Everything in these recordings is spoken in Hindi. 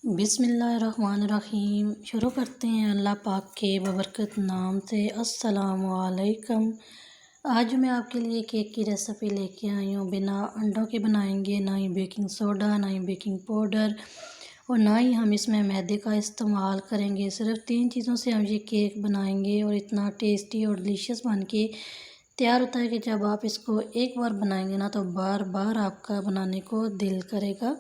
बिस्मिल्लाहिर्रहमानिर्रहीम। शुरू करते हैं अल्लाह पाक के बबरकत नाम से। अस्सलामु अलैकुम। आज मैं आपके लिए केक की रेसिपी लेके आई हूँ। बिना अंडों के बनाएंगे, ना ही बेकिंग सोडा, ना ही बेकिंग पाउडर और ना ही हम इसमें मैदे का इस्तेमाल करेंगे। सिर्फ 3 चीज़ों से हम ये केक बनाएंगे और इतना टेस्टी और डिलीशियस बन के तैयार होता है कि जब आप इसको एक बार बनाएंगे ना तो बार बार आपका बनाने को दिल करेगा।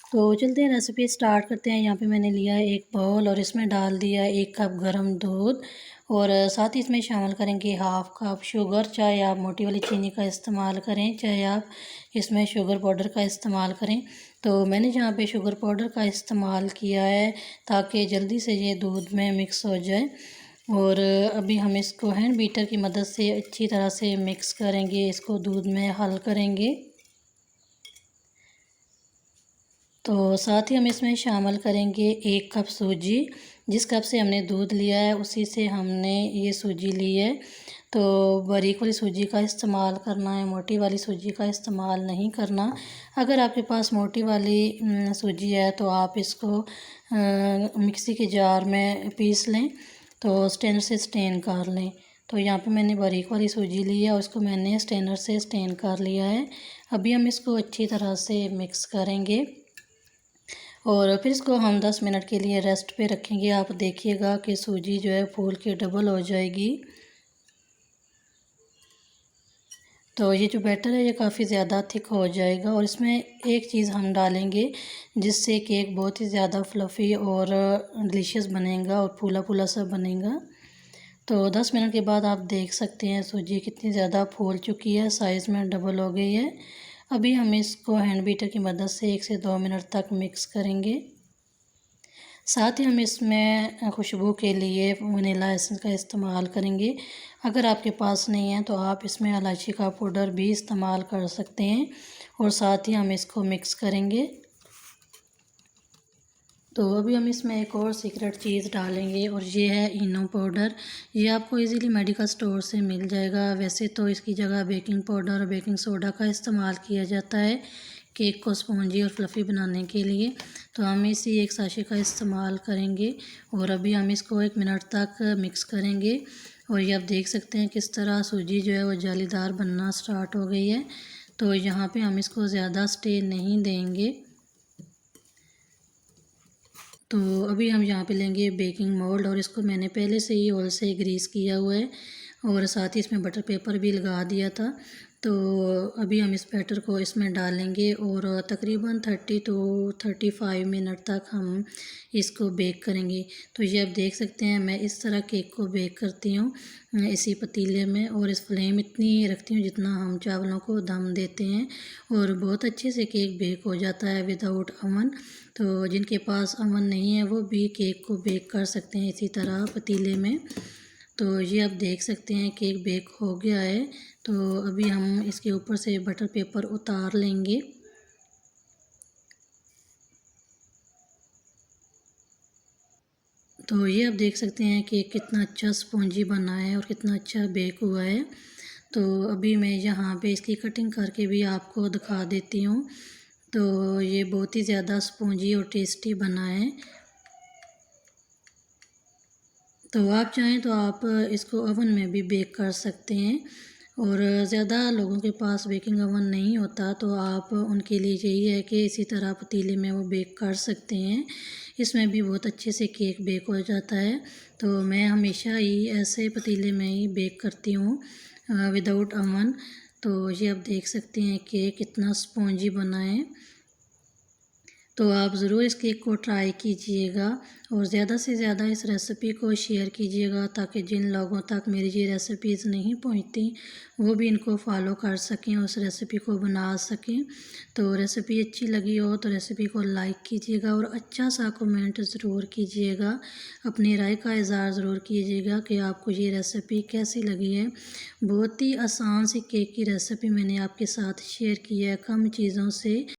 तो चलते हैं, रेसिपी स्टार्ट करते हैं। यहाँ पे मैंने लिया है एक बाउल और इसमें डाल दिया 1 कप गरम दूध और साथ ही इसमें शामिल करेंगे हाफ़ कप शुगर। चाहे आप मोटी वाली चीनी का इस्तेमाल करें, चाहे आप इसमें शुगर पाउडर का इस्तेमाल करें। तो मैंने यहाँ पे शुगर पाउडर का इस्तेमाल किया है ताकि जल्दी से ये दूध में मिक्स हो जाए। और अभी हम इसको हैंड बीटर की मदद से अच्छी तरह से मिक्स करेंगे, इसको दूध में हल करेंगे। तो साथ ही हम इसमें शामिल करेंगे 1 कप सूजी। जिस कप से हमने दूध लिया है उसी से हमने ये सूजी ली है। तो बारीक वाली सूजी का इस्तेमाल करना है, मोटी वाली सूजी का इस्तेमाल नहीं करना। अगर आपके पास मोटी वाली सूजी है तो आप इसको मिक्सी के जार में पीस लें, तो स्ट्रेनर से स्ट्रेन कर लें। तो यहाँ पे मैंने बारीक वाली सूजी ली है और उसको मैंने स्ट्रेनर से स्ट्रेन कर लिया है। अभी हम इसको अच्छी तरह से मिक्स करेंगे और फिर इसको हम 10 मिनट के लिए रेस्ट पे रखेंगे। आप देखिएगा कि सूजी जो है फूल के डबल हो जाएगी। तो ये जो बैटर है ये काफ़ी ज़्यादा थिक हो जाएगा और इसमें एक चीज़ हम डालेंगे जिससे केक बहुत ही ज़्यादा फ्लफ़ी और डिलीशियस बनेगा और फूला फूला सा बनेगा। तो 10 मिनट के बाद आप देख सकते हैं सूजी कितनी ज़्यादा फूल चुकी है, साइज़ में डबल हो गई है। अभी हम इसको हैंड बीटर की मदद से 1 से 2 मिनट तक मिक्स करेंगे। साथ ही हम इसमें खुशबू के लिए वनीला एसेंस का इस्तेमाल करेंगे। अगर आपके पास नहीं है तो आप इसमें इलायची का पाउडर भी इस्तेमाल कर सकते हैं। और साथ ही हम इसको मिक्स करेंगे। तो अभी हम इसमें एक और सीक्रेट चीज़ डालेंगे और ये है इनो पाउडर। ये आपको इजीली मेडिकल स्टोर से मिल जाएगा। वैसे तो इसकी जगह बेकिंग पाउडर और बेकिंग सोडा का इस्तेमाल किया जाता है केक को स्पॉन्जी और फ्लफ़ी बनाने के लिए। तो हम इसी एक साशे का इस्तेमाल करेंगे और अभी हम इसको 1 मिनट तक मिक्स करेंगे। और ये आप देख सकते हैं किस तरह सूजी जो है वो जालीदार बनना स्टार्ट हो गई है। तो यहाँ पे हम इसको ज़्यादा स्टे नहीं देंगे। तो अभी हम यहाँ पे लेंगे बेकिंग मोल्ड और इसको मैंने पहले से ही ऑयल से ग्रीस किया हुआ है और साथ ही इसमें बटर पेपर भी लगा दिया था। तो अभी हम इस बैटर को इसमें डालेंगे और तकरीबन 30 टू 35 मिनट तक हम इसको बेक करेंगे। तो ये आप देख सकते हैं मैं इस तरह केक को बेक करती हूँ इसी पतीले में और इस फ्लेम इतनी रखती हूँ जितना हम चावलों को दम देते हैं और बहुत अच्छे से केक बेक हो जाता है विदाउट अवन। तो जिनके पास अवन नहीं है वो भी केक को बेक कर सकते हैं इसी तरह पतीले में। तो ये आप देख सकते हैं केक बेक हो गया है। तो अभी हम इसके ऊपर से बटर पेपर उतार लेंगे। तो ये आप देख सकते हैं केक कितना अच्छा स्पॉन्जी बना है और कितना अच्छा बेक हुआ है। तो अभी मैं यहाँ पे इसकी कटिंग करके भी आपको दिखा देती हूँ। तो ये बहुत ही ज़्यादा स्पॉन्जी और टेस्टी बना है। तो आप चाहें तो आप इसको ओवन में भी बेक कर सकते हैं और ज़्यादा लोगों के पास बेकिंग ओवन नहीं होता तो आप उनके लिए यही है कि इसी तरह पतीले में वो बेक कर सकते हैं। इसमें भी बहुत अच्छे से केक बेक हो जाता है। तो मैं हमेशा ही ऐसे पतीले में ही बेक करती हूँ विदाउट ओवन। तो ये आप देख सकते हैं केक कितना स्पॉन्जी बना है। तो आप ज़रूर इस केक को ट्राई कीजिएगा और ज़्यादा से ज़्यादा इस रेसिपी को शेयर कीजिएगा ताकि जिन लोगों तक मेरी ये रेसिपीज़ नहीं पहुंचती वो भी इनको फॉलो कर सकें, उस रेसिपी को बना सकें। तो रेसिपी अच्छी लगी हो तो रेसिपी को लाइक कीजिएगा और अच्छा सा कमेंट ज़रूर कीजिएगा। अपनी राय का इज़हार ज़रूर कीजिएगा कि आपको ये रेसिपी कैसी लगी है। बहुत ही आसान सी केक की रेसिपी मैंने आपके साथ शेयर की है कम चीज़ों से।